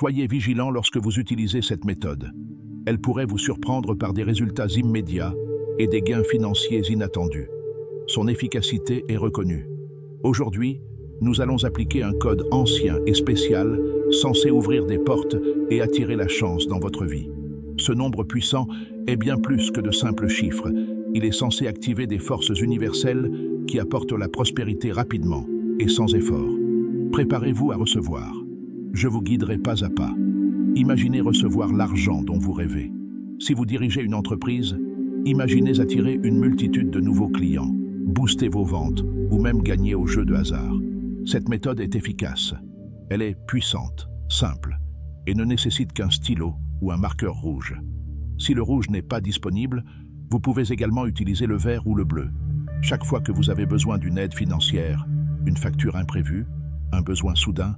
Soyez vigilant lorsque vous utilisez cette méthode. Elle pourrait vous surprendre par des résultats immédiats et des gains financiers inattendus. Son efficacité est reconnue. Aujourd'hui, nous allons appliquer un code ancien et spécial censé ouvrir des portes et attirer la chance dans votre vie. Ce nombre puissant est bien plus que de simples chiffres. Il est censé activer des forces universelles qui apportent la prospérité rapidement et sans effort. Préparez-vous à recevoir. Je vous guiderai pas à pas. Imaginez recevoir l'argent dont vous rêvez. Si vous dirigez une entreprise, imaginez attirer une multitude de nouveaux clients, booster vos ventes ou même gagner au jeu de hasard. Cette méthode est efficace. Elle est puissante, simple et ne nécessite qu'un stylo ou un marqueur rouge. Si le rouge n'est pas disponible, vous pouvez également utiliser le vert ou le bleu. Chaque fois que vous avez besoin d'une aide financière, une facture imprévue, un besoin soudain,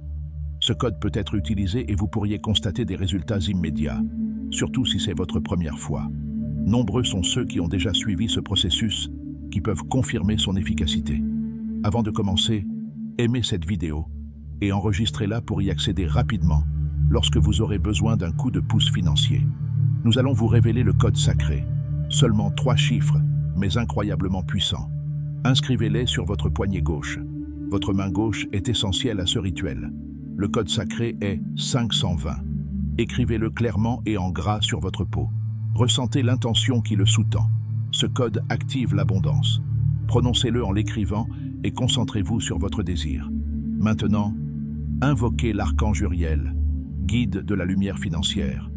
ce code peut être utilisé et vous pourriez constater des résultats immédiats, surtout si c'est votre première fois. Nombreux sont ceux qui ont déjà suivi ce processus, qui peuvent confirmer son efficacité. Avant de commencer, aimez cette vidéo et enregistrez-la pour y accéder rapidement lorsque vous aurez besoin d'un coup de pouce financier. Nous allons vous révéler le code sacré. Seulement 3 chiffres, mais incroyablement puissants. Inscrivez-les sur votre poignet gauche. Votre main gauche est essentielle à ce rituel. Le code sacré est 520. Écrivez-le clairement et en gras sur votre peau. Ressentez l'intention qui le sous-tend. Ce code active l'abondance. Prononcez-le en l'écrivant et concentrez-vous sur votre désir. Maintenant, invoquez l'archange Uriel, guide de la lumière financière.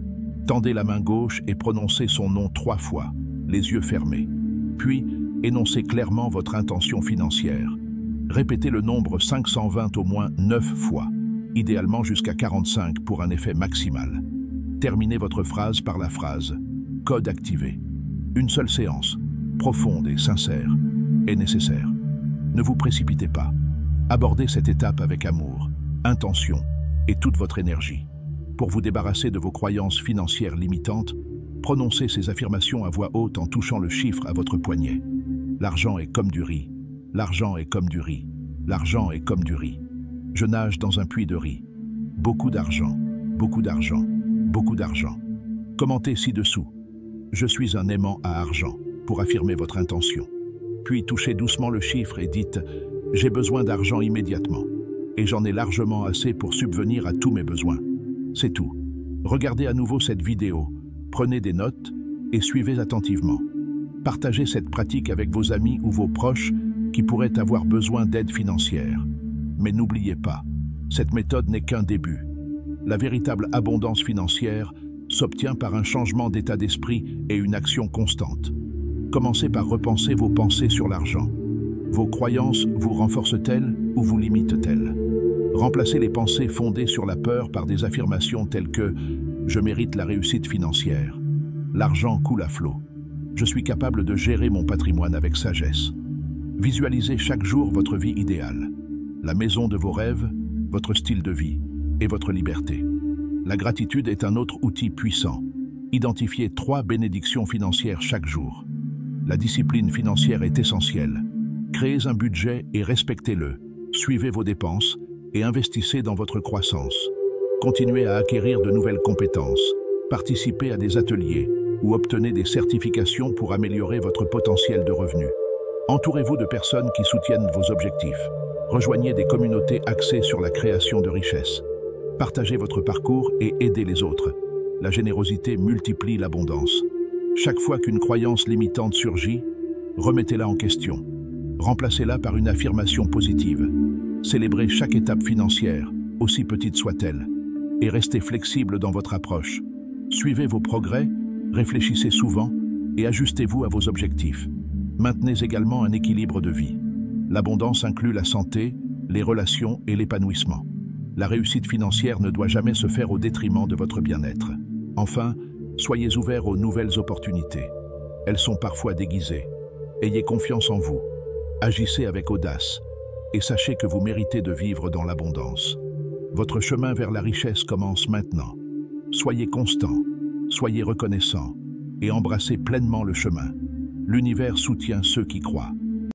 Tendez la main gauche et prononcez son nom 3 fois, les yeux fermés. Puis, énoncez clairement votre intention financière. Répétez le nombre 520 au moins 9 fois, idéalement jusqu'à 45 pour un effet maximal. Terminez votre phrase par la phrase « Code activé ». Une seule séance, profonde et sincère, est nécessaire. Ne vous précipitez pas. Abordez cette étape avec amour, intention et toute votre énergie. Pour vous débarrasser de vos croyances financières limitantes, prononcez ces affirmations à voix haute en touchant le chiffre à votre poignet. L'argent est comme du riz. L'argent est comme du riz. L'argent est comme du riz. Je nage dans un puits de riz. Beaucoup d'argent, beaucoup d'argent, beaucoup d'argent. Commentez ci-dessous. Je suis un aimant à argent pour affirmer votre intention. Puis touchez doucement le chiffre et dites « J'ai besoin d'argent immédiatement et j'en ai largement assez pour subvenir à tous mes besoins ». C'est tout. Regardez à nouveau cette vidéo, prenez des notes et suivez attentivement. Partagez cette pratique avec vos amis ou vos proches qui pourraient avoir besoin d'aide financière. Mais n'oubliez pas, cette méthode n'est qu'un début. La véritable abondance financière s'obtient par un changement d'état d'esprit et une action constante. Commencez par repenser vos pensées sur l'argent. Vos croyances vous renforcent-elles ou vous limitent-elles? Remplacez les pensées fondées sur la peur par des affirmations telles que « Je mérite la réussite financière »,« L'argent coule à flot »,« Je suis capable de gérer mon patrimoine avec sagesse ». Visualisez chaque jour votre vie idéale, la maison de vos rêves, votre style de vie et votre liberté. La gratitude est un autre outil puissant. Identifiez 3 bénédictions financières chaque jour. La discipline financière est essentielle. Créez un budget et respectez-le. Suivez vos dépenses et investissez dans votre croissance. Continuez à acquérir de nouvelles compétences. Participez à des ateliers ou obtenez des certifications pour améliorer votre potentiel de revenus. Entourez-vous de personnes qui soutiennent vos objectifs. Rejoignez des communautés axées sur la création de richesses. Partagez votre parcours et aidez les autres. La générosité multiplie l'abondance. Chaque fois qu'une croyance limitante surgit, remettez-la en question. Remplacez-la par une affirmation positive. Célébrez chaque étape financière, aussi petite soit-elle, et restez flexible dans votre approche. Suivez vos progrès, réfléchissez souvent et ajustez-vous à vos objectifs. Maintenez également un équilibre de vie. L'abondance inclut la santé, les relations et l'épanouissement. La réussite financière ne doit jamais se faire au détriment de votre bien-être. Enfin, soyez ouverts aux nouvelles opportunités. Elles sont parfois déguisées. Ayez confiance en vous. Agissez avec audace et sachez que vous méritez de vivre dans l'abondance. Votre chemin vers la richesse commence maintenant. Soyez constant, soyez reconnaissant et embrassez pleinement le chemin. L'univers soutient ceux qui croient.